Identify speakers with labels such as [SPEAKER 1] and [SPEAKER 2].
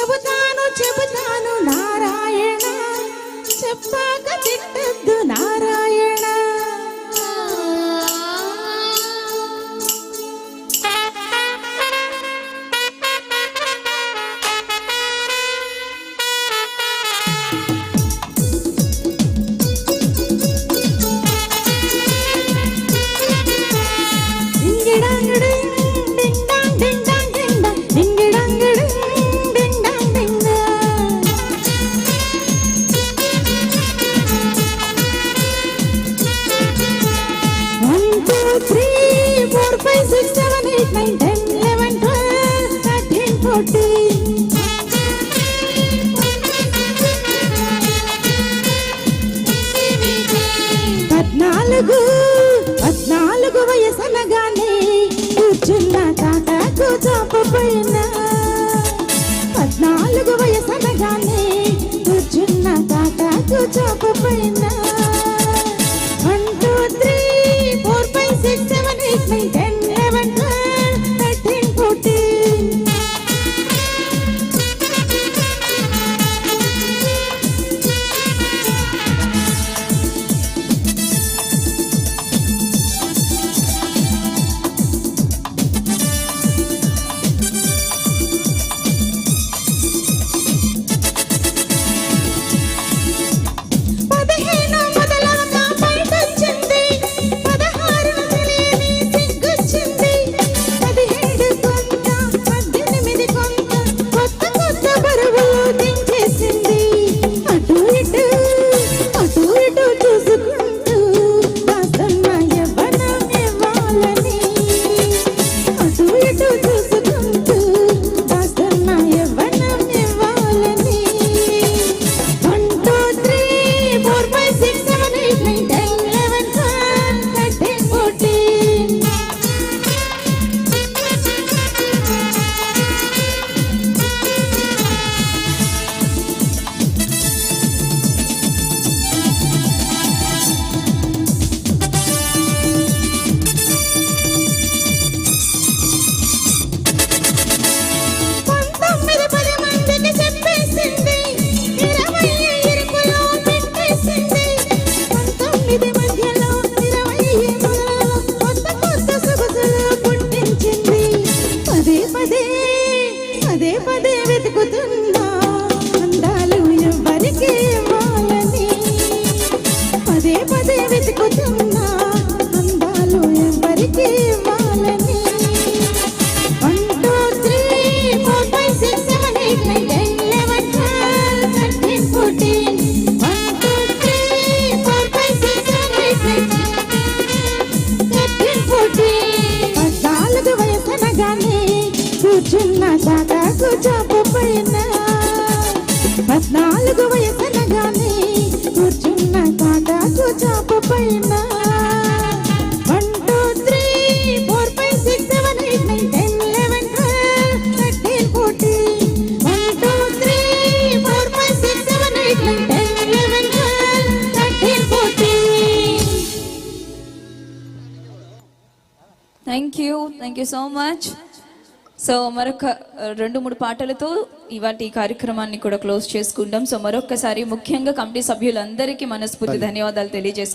[SPEAKER 1] చెబుతాను చెబుతాను నారాయణ, చెప్పాక తిట్టద్దు నారాయణ. పద్నాలుగు వయసనగానే కూర్చున్న తాతకు చాపపైన, 14 వయసనగానే కూర్చున్న తాతకు చాపపైన. 1 2 3 4 5 6 7 8 9 10 11 12 13 14. పదే పదే వెతుకుతున్నా అందాలు ఎవ్వరికి ఇవ్వాలని, పదే పదే వెతుకుతున్నా అందాలు ఎవ్వరికి ఇవ్వాలని. 1 2 3 4 5 6 7 8 9 10 11 12 13 14. 1 2 3 4 5 6 7 8 9 13 14. 14 వయసనగానే కూర్చున్న తాతకు చాపపైన, 14 వయసనగానే కూర్చున్న తాతకు చాపపైన. 1 2 3 4 5 6 7 8 9 10 11 12 13 14. 1 2 3 4 5 6 7 8 9 10 11 12 13 14.
[SPEAKER 2] Thank you so much. So మరొక 2-3 పాటలతో ఇవాటి కార్యక్రమాన్ని కూడా క్లోజ్ చేసుకుంటాం. సో మరొకసారి ముఖ్యంగా కమిటీ సభ్యులందరికీ మనస్ఫూర్తి ధన్యవాదాలు తెలియజేస్తున్నాం.